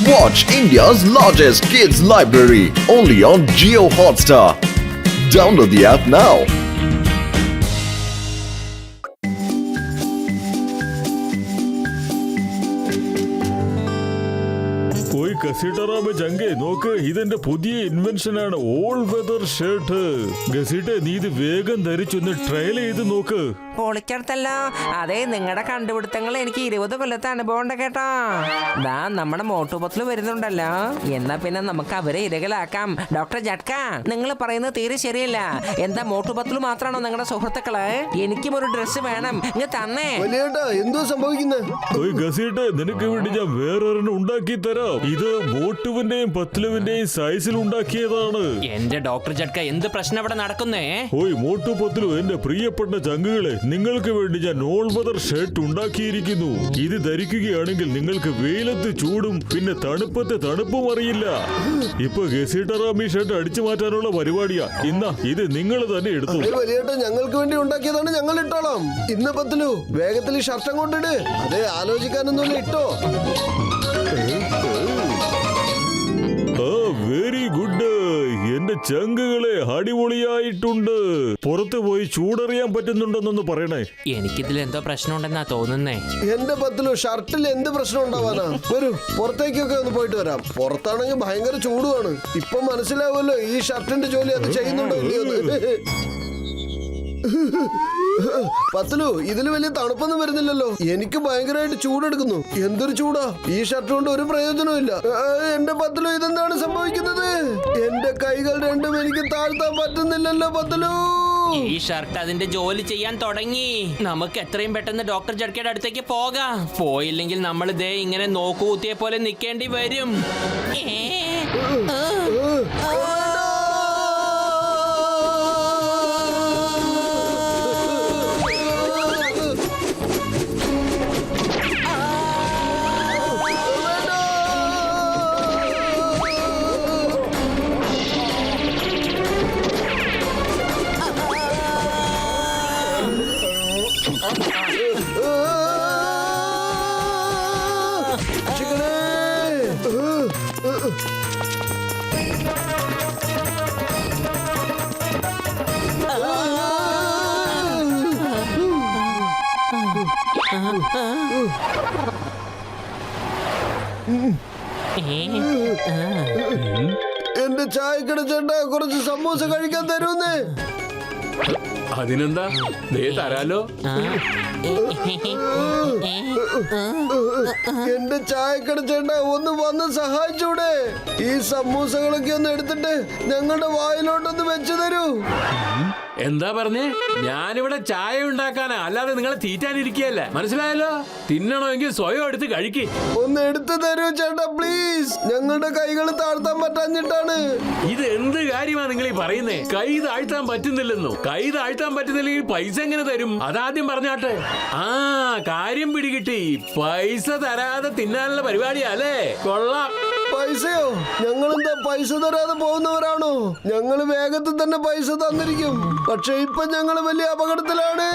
Watch India's largest kids library only on Jio Hotstar. Download the app now. ഗസീട്ടറാമ ചങ്കേ നോക്ക്, ഇതെന്റെ പുതിയ invention ആണ്, all weather shirt. ഗസീട്ടെ, നീ ഇത് വേഗം ധരിച്ചൊന്ന് ട്രയൽ ചെയ്ത് നോക്ക്. പൊളിച്ചെടുത്തല്ലോ. അതെ, നിങ്ങളുടെ കണ്ടുപിടുത്തങ്ങൾ എനിക്ക് 20 കൊല്ലത്തെ അനുഭവം ഉണ്ട് കേട്ടോ. ദാ നമ്മുടെ മോട്ടുപത്തില് വരുന്നുണ്ടല്ലോ. എന്നാ പിന്നെ നമുക്ക് അവരെ ഇരകളാക്കാം. ഡോക്ടർ ജട്ക, നിങ്ങൾ പറയുന്നത് തീരെ ശരിയല്ല. എന്താ മോട്ടുപത്തില് മാത്രമാണോ നിങ്ങളുടെ സുഹൃത്തുക്കള്? എനിക്കും ഒരു ഡ്രസ്സ് വേണം, ഇങ്ങ് തന്നേ. എന്തോ സംഭവിക്കുന്നത്? ഗസീട്ടെ, നിനക്ക് വേണ്ടി ഞാൻ വേറൊരെണ്ണം ഉണ്ടാക്കി തരാം. ഇത് മോട്ടുവിന്റെയും പത്ലുവിന്റെയും സൈസിൽ ഉണ്ടാക്കിയതാണ്. എന്റെ ഡോക്ടർ ജട്ക, എന്ത് പ്രശ്നം ഇവിടെ നടക്കുന്നേ? ഓയ് മോട്ടു പത്ലു, എന്റെ പ്രിയപ്പെട്ട ചങ്കുകളെ, നിങ്ങൾക്ക് വേണ്ടി ഞാൻ ഓൾ വെതർ ഷർട്ട് ഉണ്ടാക്കിയിരിക്കുന്നു. ഇത് ധരിക്കുകയാണെങ്കിൽ നിങ്ങൾക്ക് വെയിലത്ത് ചൂടും പിന്നെ തണുപ്പത്തെ തണുപ്പും അറിയില്ല. ഇപ്പൊ ഗസീട്ടറാമി ഷർട്ട് അടിച്ചു മാറ്റാനുള്ള പരിപാടിയാ. ഇന്നാ ഇത് നിങ്ങൾ തന്നെ എടുത്തു. ഞങ്ങൾക്ക് വേണ്ടി ഉണ്ടാക്കിയതാണ്, ഞങ്ങൾ ഇട്ടോളാം. ഇന്ന് പത്ലു വേഗത്തിൽ ഷർട്ട് അങ്ങോട്ടിട്. അതെ, ആലോചിക്കാനൊന്നുമില്ല, ഇട്ടോ. വെരി ഗുഡ് എന്റെ ചങ്കുകളെ, അടിപൊളിയായിട്ടുണ്ട്. പുറത്തു പോയി ചൂടറിയാൻ പറ്റുന്നുണ്ടെന്നൊന്ന് പറയണേ. എനിക്കിതിൽ എന്തോ പ്രശ്നമുണ്ടെന്നാ തോന്നുന്നേ. എന്റെ പത്ലു, ഷർട്ടിൽ എന്ത് പ്രശ്നം ഉണ്ടാവാനാ? വരൂ, പുറത്തേക്കൊക്കെ ഒന്ന് പോയിട്ട് വരാം. പുറത്താണെങ്കിൽ ഭയങ്കര ചൂടുമാണ്. ഇപ്പൊ മനസ്സിലാവുമല്ലോ ഈ ഷർട്ടിന്റെ ജോലി അത് ചെയ്യുന്നുണ്ടോ ഇല്ലയോ? പത്ലു, ഇതില് വലിയ തണുപ്പൊന്നും വരുന്നില്ലല്ലോ. എനിക്ക് ഭയങ്കരമായിട്ട് ചൂടെടുക്കുന്നു. എന്തൊരു ചൂടാ! ഈ ഷർട്ട് കൊണ്ട് ഒരു പ്രയോജനവും ഇല്ല. എന്റെ പത്ലു, ഇതെന്താണ് സംഭവിക്കുന്നത്? എന്റെ കൈകൾ രണ്ടും എനിക്ക് താഴ്ത്താൻ പറ്റുന്നില്ലല്ലോ പത്ലു. ഈ ഷർട്ട് അതിന്റെ ജോലി ചെയ്യാൻ തുടങ്ങി. നമുക്ക് എത്രയും പെട്ടെന്ന് ഡോക്ടർ ജഡ്കയുടെ അടുത്തേക്ക് പോകാം. പോയില്ലെങ്കിൽ നമ്മൾ ദേ ഇങ്ങനെ നോക്കുകൂത്തിയെ പോലെ നിൽക്കേണ്ടി വരും. എന്റെ ചായക്കട ചേട്ടാ, കുറച്ച് സമൂസ കഴിക്കാൻ തരുന്നേ. അതിനെന്താ, തരാലോ. എന്റെ ചായക്കട ചേട്ടാ, ഒന്ന് വന്ന് സഹായിച്ചൂടെ? ഈ സമൂസകളൊക്കെ ഒന്ന് എടുത്തിട്ട് ഞങ്ങളുടെ വായിലോട്ടൊന്ന് വെച്ചു തരൂ. എന്താ പറഞ്ഞേ? ഞാനിവിടെ ചായ ഉണ്ടാക്കാനാ, അല്ലാതെ നിങ്ങളെ തീറ്റാനിരിക്കുകയല്ല. മനസ്സിലായല്ലോ? തിന്നണമെങ്കിൽ സ്വയം എടുത്ത് കഴിക്ക്. ഒന്ന് എടുത്തു തരൂ ചേട്ടാ, പ്ലീസ്. ഞങ്ങളുടെ കൈകൾ താഴ്ത്താൻ പറ്റാഞ്ഞിട്ടാണ്. ഇത് എന്ത് കാര്യമാണ് നിങ്ങൾ ഈ പറയുന്നേ? കൈ താഴ്ത്താൻ പറ്റുന്നില്ലെന്നോ? കൈ താഴ്ത്താൻ പറ്റുന്നില്ലെങ്കിൽ പൈസ എങ്ങനെ തരും? അതാദ്യം പറഞ്ഞാട്ടെ. ആ, കാര്യം പിടികിട്ടി. പൈസ തരാതെ തിന്നാനുള്ള പരിപാടിയാ അല്ലേ? കൊള്ളാം. പൈസയോ? ഞങ്ങളെന്താ പൈസ തരാതെ പോകുന്നവരാണോ? ഞങ്ങള് വേഗത്തിൽ തന്നെ പൈസ തന്നിരിക്കും. പക്ഷെ ഇപ്പൊ ഞങ്ങള് വലിയ അപകടത്തിലാണ്.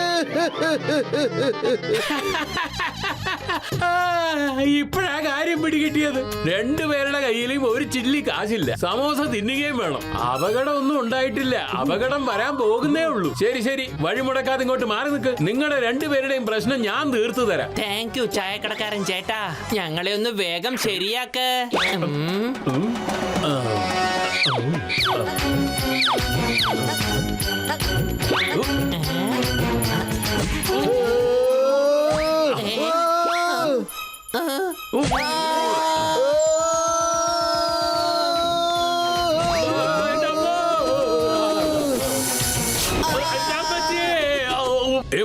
ഇപ്പഴാ കാര്യം പിടികിട്ടിയത്. രണ്ടുപേരുടെ കയ്യിലും ഒരു ചില്ലി കാശില്ല. സമോസ തിന്നുകയും വേണം. അപകടം ഒന്നും ഉണ്ടായിട്ടില്ല, അപകടം വരാൻ പോകുന്നേ ഉള്ളൂ. ശരി ശരി, വഴിമുടക്കാതെ ഇങ്ങോട്ട് മാറി നിൽക്ക്. നിങ്ങളുടെ രണ്ടുപേരുടെയും പ്രശ്നം ഞാൻ തീർത്തു തരാം. താങ്ക് യു ചായക്കടക്കാരൻ ചേട്ടാ. ഞങ്ങളെ ഒന്ന് വേഗം ശരിയാക്ക്.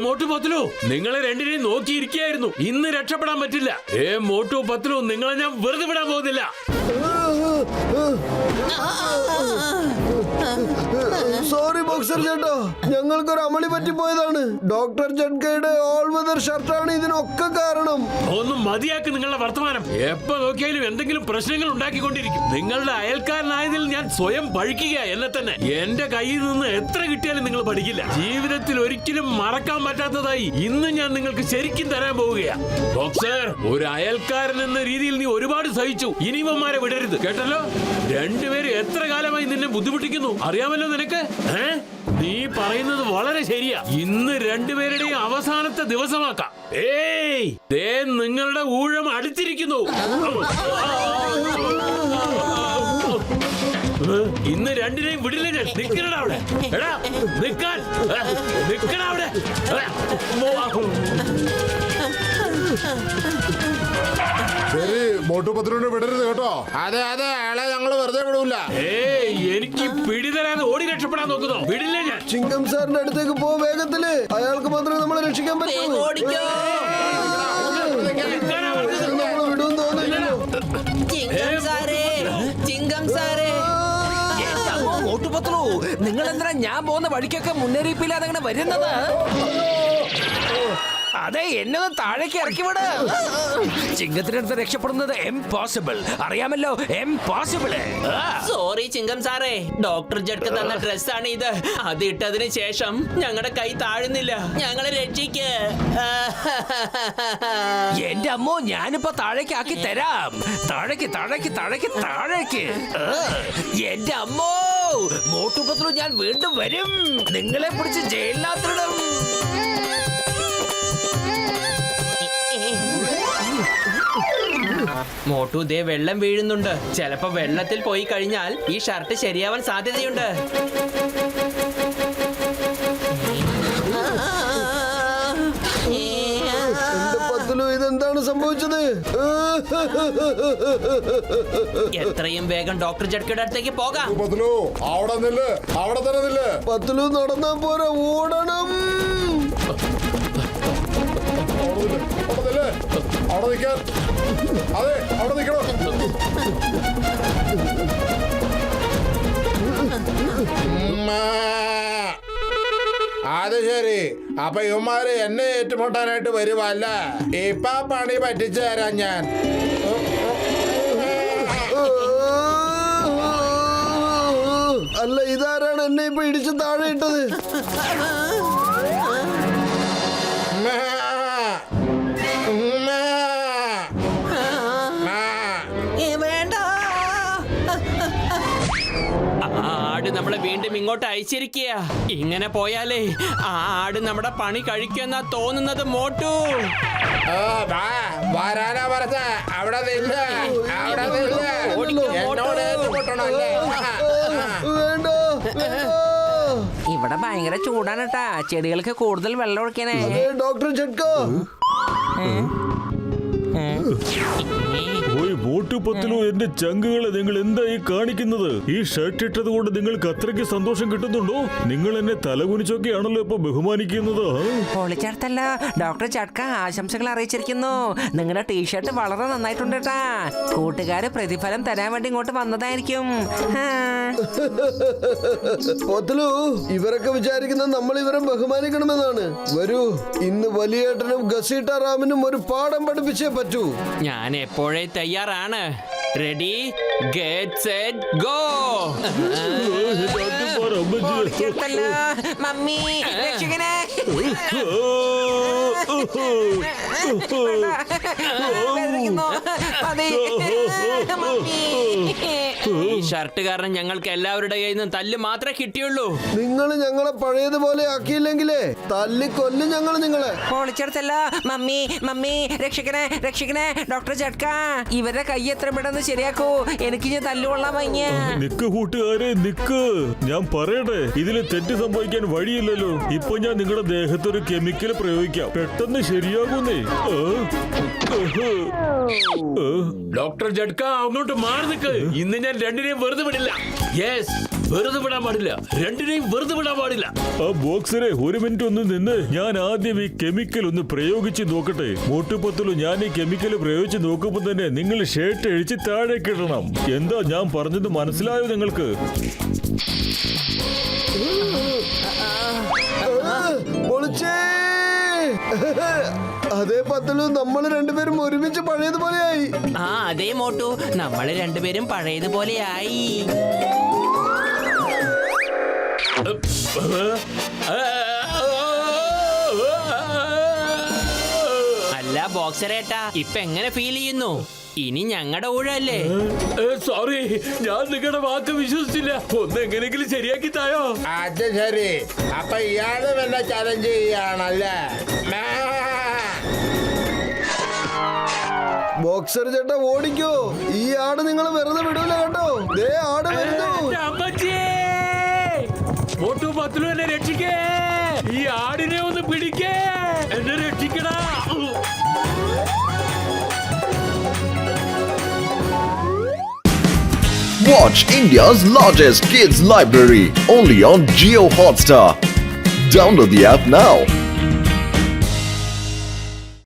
മോട്ടു പത്ലു, നിങ്ങളെ രണ്ടിനെയും നോക്കിയിരിക്കുകയായിരുന്നു. ഇന്ന് രക്ഷപ്പെടാൻ പറ്റില്ല. മോട്ടു പത്ലു, നിങ്ങളെ ഞാൻ വെറുതെ വിടാൻ പോകുന്നില്ല. സോറി ബോക്സർ ചേട്ടാ, ഞങ്ങൾക്കൊരു അമളി പറ്റിപ്പോയതാണ്. ഡോക്ടർ ജഡ്കയുടെ ഓൾ വെതർ ഷർട്ടാണ് ഇതിനൊക്കെ കാരണം. ഒന്നും മതിയാക്ക് നിങ്ങളുടെ വർത്തമാനം. എപ്പോ നോക്കിയാലും എന്തെങ്കിലും പ്രശ്നങ്ങൾ ഉണ്ടാക്കിക്കൊണ്ടിരിക്കും. നിങ്ങളുടെ അയൽക്കാരനായതിൽ ഞാൻ സ്വയം പഴിക്കുക എന്നെ തന്നെ. എന്റെ കയ്യിൽ നിന്ന് എത്ര കിട്ടിയാലും നിങ്ങൾ പഠിക്കില്ല. ജീവിതത്തിൽ ഒരിക്കലും മറക്കാൻ പറ്റാത്തതായി ഇന്ന് ഞാൻ നിങ്ങൾക്ക് ശരിക്കും തരാൻ പോവുകയാ. ബോക്സർ, ഒരു അയൽക്കാരൻ എന്ന രീതിയിൽ നീ ഒരുപാട് സഹിച്ചു. ഇനിവന്മാരെ വിടരുത്, കേട്ടല്ലോ? രണ്ടുപേരും എത്ര കാലമായി നിന്നെ ബുദ്ധിമുട്ടിക്കുന്നു അറിയാമല്ലോ നിനക്ക്. നീ പറയുന്നത് വളരെ ശരിയാ. ഇന്ന് രണ്ടുപേരുടെയും അവസാനത്തെ ദിവസമാക്കാം. ഏയ്, ദേ നിങ്ങളുടെ ഊഴം അടുത്തിരിക്കുന്നു. ഇന്ന് രണ്ടിനെയും വിടില്ല ഞാൻ. നിക്കണടാ അവിടെ. എടാ നിക്കാൻ, നിക്കണ അവിടെ. ശരി, മോട്ടു പത്രുവിനെ വിടരുത് കേട്ടോ. അതെ അതെ, അയാളെ ഞങ്ങൾ വെറുതെ വിടൂല. ഏയ്, എനിക്ക് പിടിതരാതെ ഓടി രക്ഷപ്പെടാൻ നോക്കുന്നോ? വിടില്ല ഞാൻ. ചിങ്കം സാറിന്റെ അടുത്തേക്ക് പോ വേഗത്തില്. അയാൾക്ക് മാത്രമേ നമ്മളെ രക്ഷിക്കാൻ പറ്റൂ. നിൽക്കാനാ പറഞ്ഞത്. നമ്മളെ വിടുമെന്ന് തോന്നില്ലല്ലോ. നിങ്ങൾ എന്തിനാ ഞാൻ പോകുന്ന വഴിക്കൊക്കെ മുന്നറിയിപ്പില്ലാതെ അങ്ങനെ വരുന്നത്? അതെ, എന്നത് താഴേക്ക് ഇറക്കി വിട്. ചിങ്കത്തിനടുത്ത് രക്ഷപ്പെടുന്നത് എംപോസിബിൾ, അറിയാമല്ലോ, എംപോസിബിൾ. സോറി ചിങ്കം സാറേ, ഡോക്ടർ ജഡ്ക തന്ന ഡ്രസ്സാണ് ഇത്. അത് ഇട്ടതിന് ശേഷം ഞങ്ങളുടെ കൈ താഴുന്നില്ല. ഞങ്ങളെ രക്ഷിക്ക്. എന്റെ അമ്മോ, ഞാനിപ്പോ താഴേക്ക് ആക്കി തരാം. താഴേക്ക് താഴേക്ക് താഴേക്ക് താഴേക്ക്. എന്റെ അമ്മോ, മോട്ടുപത്രു ഞാൻ വീണ്ടും വരും. നിങ്ങളെ പിടിച്ച് ജയിലിനകത്തിടും. മോട്ടു, ദേ വെള്ളം വീഴുന്നുണ്ട്. ചിലപ്പോ വെള്ളത്തിൽ പോയി കഴിഞ്ഞാൽ ഈ ഷർട്ട് ശരിയാവാൻ സാധ്യതയുണ്ട്. എന്റെ പത്തിലു, ഇതെന്താണ് സംഭവിച്ചത്? എത്രയും വേഗം ഡോക്ടർ ജഡ്കയുടെ അടുത്തേക്ക് പോകാം. പത്ലു, അവിടെ നില്ല്, അവിടെ തന്നെ നില്ല്. പത്തിലു നടന്നാ പോരാ, ഓടണം. അവിടെ നില്ല്, അവിടെ നിൽക്കാൻ. അതെ, അവിടെ നിൽക്കണം. അത് ശരി, അപ്പൊ ഇവന്മാര് എന്നെ ഏറ്റുമുട്ടാനായിട്ട് വരുവല്ല. ഇപ്പൊ പണി പറ്റിച്ചു തരാം ഞാൻ. അല്ല, ഇതാരാണ് എന്നെ ഇപ്പൊ ഇടിച്ച് താഴെ ഇട്ടത്? ആട് നമ്മളെ വീണ്ടും ഇങ്ങോട്ട് അയച്ചിരിക്കുക. ഇങ്ങനെ പോയാലേ ആ ആട് നമ്മുടെ പണി കഴിക്കുമെന്നാ തോന്നുന്നത്. മോട്ടു, വരാനാ പറഞ്ഞ. അവിടെ നില്ല, അവിടെ നില്ല. എന്നോട് ഏറ്റുമുട്ടണല്ലേ? വേണ്ട. ഇവിടെ ഭയങ്കര ചൂടാണ് കേട്ടാ. ചെടികൾക്ക് കൂടുതൽ വെള്ളം ഒഴിക്കണേ. ഡോക്ടർ ജഡ്ക, ഓയ് മോട്ടുപത്തിലു, എന്റെ ചങ്കുകളെ നിങ്ങൾ എന്താ ഈ കാണിക്കുന്നത്? ഈ ഷർട്ട് ഇട്ടത് കൊണ്ട് നിങ്ങൾക്ക് അത്രയ്ക്ക് സന്തോഷം കിട്ടുന്നുണ്ടോ? നിങ്ങൾ എന്നെ തലകുനിച്ചൊക്കെയാണല്ലോ ഇപ്പൊ ബഹുമാനിക്കുന്നത്. പൊളിച്ചേർത്തല്ല, ഡോക്ടർ ചട്ക ആശംസകൾ അറിയിച്ചിരിക്കുന്നു. നിങ്ങളുടെ ടീഷർട്ട് വളരെ നന്നായിട്ടുണ്ട് കേട്ടാ. കൂട്ടുകാര് പ്രതിഫലം തരാൻ വേണ്ടി ഇങ്ങോട്ട് വന്നതായിരിക്കും. പത്തിലു, ഇവരൊക്കെ വിചാരിക്കുന്നത് നമ്മൾ ഇവരെ ബഹുമാനിക്കണമെന്നാണ്. വരൂ, ഇന്ന് വലിയേട്ടനും ഗസീട്ട റാമിനും ഒരു പാഠം പഠിപ്പിച്ചേ പറ്റൂ. ഞാൻ എപ്പോഴേ തയ്യാറാണ്. Ready, get set, go. പൊളിച്ചേർത്തല്ല, മമ്മി രക്ഷിക്കണേ. വേദനിക്കുന്നു. മതി. മമ്മി. ഈ ഷർട്ട് കാരണം ഞങ്ങൾക്ക് എല്ലാവരുടെ കയ്യിൽ നിന്നും തല്ല് മാത്രമേ കിട്ടിയുള്ളൂ. നിങ്ങൾ ഞങ്ങളെ പഴയതുപോലെ ആക്കിയില്ലെങ്കിലേ തല്ലിക്കൊല്ലും ഞങ്ങൾ നിങ്ങളെ. പൊളിച്ചെടുത്തല്ല, മമ്മി മമ്മി രക്ഷിക്കണേ രക്ഷിക്കണേ. ഡോക്ടർ ചട്ക, ഇവരുടെ കൈ എത്ര പെട്ടെന്ന് ശരിയാക്കൂ. എനിക്ക് ഞാൻ തല്ലുകൊള്ളാൻ വയ്യ. നിക്ക് കൂട്ടുകാരെ, നിക്ക്. ഞാൻ പറയട്ടെ, ഇതില് തെറ്റ് സംഭവിക്കാൻ വഴിയില്ലല്ലോ. ഇപ്പൊ ഞാൻ നിങ്ങളുടെ ദേഹത്തൊരു കെമിക്കൽ പ്രയോഗിക്കാം. പെട്ടെന്ന് ശരിയാകുന്നേ. ഡോക്ടർ ജഡ്ക, അങ്ങോട്ട് മാറി നിൽക്ക്. ഇന്ന് ഞാൻ രണ്ടിനെയും വെറുതെ വിടില്ല. യെസ്, വെറുതെ വിടാൻ പാടില്ല. രണ്ടിനെയും വെറുതെ വിടാൻ പാടില്ല. ആ ബോക്സറെ, ഒരു മിനിറ്റ് ഒന്ന് നിന്ന്. ഞാൻ ആദ്യം ഈ കെമിക്കൽ ഒന്ന് പ്രയോഗിച്ച് നോക്കട്ടെ. മോട്ടുപത്തിലു, ഞാൻ ഈ കെമിക്കൽ പ്രയോഗിച്ച് നോക്കുമ്പോ തന്നെ നിങ്ങൾ ഷർട്ട് അഴിച്ച് താഴേക്ക് ഇടണം. എന്താ ഞാൻ പറഞ്ഞത് മനസ്സിലായോ നിങ്ങൾക്ക്? പൊളിച്ചേ. അതേ പത്തലു, നമ്മൾ രണ്ടുപേരും ഒരുമിച്ച് പഴയതുപോലെയായി. ആ അതേ മോട്ടു, നമ്മള് രണ്ടുപേരും പഴയതുപോലെയായി. അല്ല ബോക്സറേട്ടാ, ഇപ്പൊ എങ്ങനെ ഫീൽ ചെയ്യുന്നു? ഇനി ഞങ്ങളുടെ ഊഴല്ലേ? സോറി, ഞാൻ നിങ്ങളുടെ വാക്ക് വിശ്വസിച്ചില്ല. ഒന്ന് എങ്ങനെയെങ്കിലും ശരിയാക്കി തായോ. അത് ശരി, അപ്പൊ ഇയാളും എന്നെ ചലഞ്ച് ചെയ്യാണല്ലേ? ബോക്സർ ചേട്ടാ ഓടിക്കോ, ഈ ആട് നിങ്ങൾ വെറുതെ വിടൂല കേട്ടോ. ദേ ആട് വരുന്നു. അമ്മച്ചിയേ! മോട്ടു പത്ലു എന്നെ രക്ഷിക്കേ! ഈ ആടിനെ ഒന്ന് പിടിക്കേ! എന്നെ രക്ഷിക്കടാ! Watch India's largest kids library only on Geo Hotstar. Download the app now.